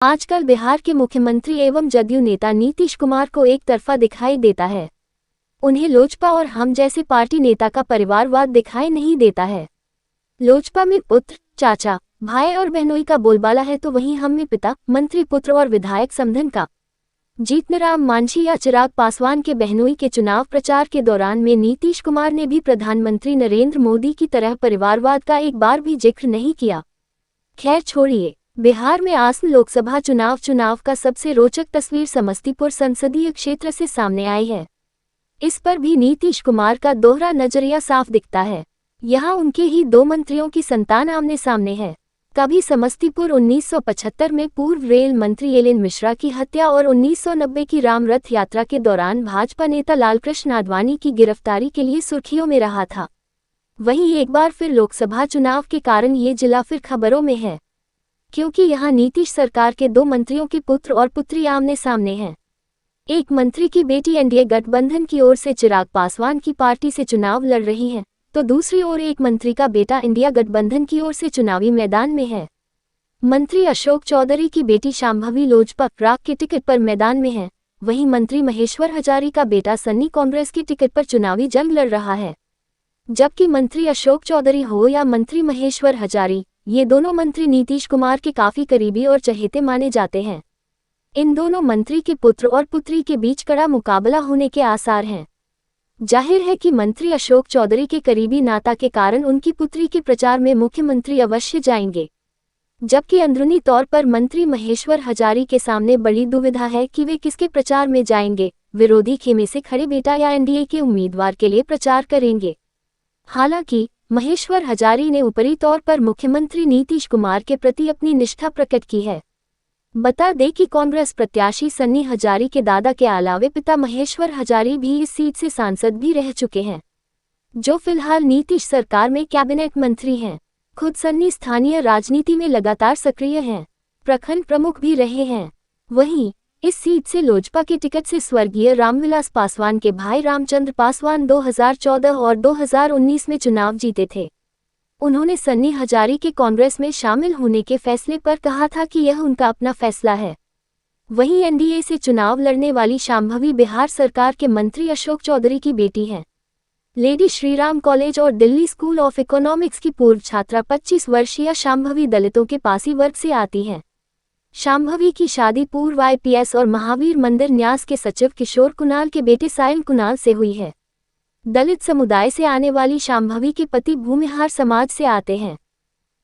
आजकल बिहार के मुख्यमंत्री एवं जदयू नेता नीतीश कुमार को एक तरफा दिखाई देता है। उन्हें लोजपा और हम जैसे पार्टी नेता का परिवारवाद दिखाई नहीं देता है। लोजपा में पुत्र, चाचा, भाई और बहनोई का बोलबाला है, तो वहीं हम में पिता, मंत्री पुत्र और विधायक समधन का। जीतनराम मांझी या चिराग पासवान के बहनोई के चुनाव प्रचार के दौरान में नीतीश कुमार ने भी प्रधानमंत्री नरेंद्र मोदी की तरह परिवारवाद का एक बार भी जिक्र नहीं किया। खैर छोड़िए, बिहार में आसन लोकसभा चुनाव का सबसे रोचक तस्वीर समस्तीपुर संसदीय क्षेत्र से सामने आई है। इस पर भी नीतीश कुमार का दोहरा नजरिया साफ दिखता है। यहाँ उनके ही दो मंत्रियों की संतान आमने सामने है। कभी समस्तीपुर 1975 में पूर्व रेल मंत्री एलेन मिश्रा की हत्या और 1990 की राम रथ यात्रा के दौरान भाजपा नेता लालकृष्ण आडवाणी की गिरफ्तारी के लिए सुर्खियों में रहा था। वहीं एक बार फिर लोकसभा चुनाव के कारण ये जिला फिर खबरों में है, क्योंकि यहाँ नीतीश सरकार के दो मंत्रियों के पुत्र और पुत्री आमने सामने हैं। एक मंत्री की बेटी एनडीए गठबंधन की ओर से चिराग पासवान की पार्टी से चुनाव लड़ रही है, तो दूसरी ओर एक मंत्री का बेटा इंडिया गठबंधन की ओर से चुनावी मैदान में है। मंत्री अशोक चौधरी की बेटी शांभवी लोजपा राग के टिकट पर मैदान में है। वहीं मंत्री महेश्वर हजारी का बेटा सन्नी कांग्रेस की टिकट पर चुनावी जंग लड़ रहा है। जबकि मंत्री अशोक चौधरी हो या मंत्री महेश्वर हजारी, ये दोनों मंत्री नीतीश कुमार के काफी करीबी और चहेते माने जाते हैं। इन दोनों मंत्री के पुत्र और पुत्री के बीच कड़ा मुकाबला होने के आसार हैं। जाहिर है कि मंत्री अशोक चौधरी के करीबी नाता के कारण उनकी पुत्री के प्रचार में मुख्यमंत्री अवश्य जाएंगे, जबकि अंदरूनी तौर पर मंत्री महेश्वर हजारी के सामने बड़ी दुविधा है कि वे किसके प्रचार में जाएंगे, विरोधी खेमे से खड़े बेटा या एनडीए के उम्मीदवार के लिए प्रचार करेंगे। हालांकि महेश्वर हजारी ने ऊपरी तौर पर मुख्यमंत्री नीतीश कुमार के प्रति अपनी निष्ठा प्रकट की है। बता दें कि कांग्रेस प्रत्याशी सन्नी हजारी के दादा के अलावे पिता महेश्वर हजारी भी इस सीट से सांसद भी रह चुके हैं, जो फिलहाल नीतीश सरकार में कैबिनेट मंत्री हैं। खुद सन्नी स्थानीय राजनीति में लगातार सक्रिय हैं, प्रखंड प्रमुख भी रहे हैं। वहीं इस सीट से लोजपा के टिकट से स्वर्गीय रामविलास पासवान के भाई रामचंद्र पासवान 2014 और 2019 में चुनाव जीते थे। उन्होंने सन्नी हजारी के कांग्रेस में शामिल होने के फैसले पर कहा था कि यह उनका अपना फैसला है। वहीं एनडीए से चुनाव लड़ने वाली शांभवी बिहार सरकार के मंत्री अशोक चौधरी की बेटी हैं। लेडी श्रीराम कॉलेज और दिल्ली स्कूल ऑफ इकोनॉमिक्स की पूर्व छात्रा 25 वर्षीय शांभवी दलितों के पासी वर्ग से आती हैं। शांभवी की शादी पूर्व आईपीएस और महावीर मंदिर न्यास के सचिव किशोर कुणाल के बेटे सायन कुणाल से हुई है। दलित समुदाय से आने वाली शांभवी के पति भूमिहार समाज से आते हैं।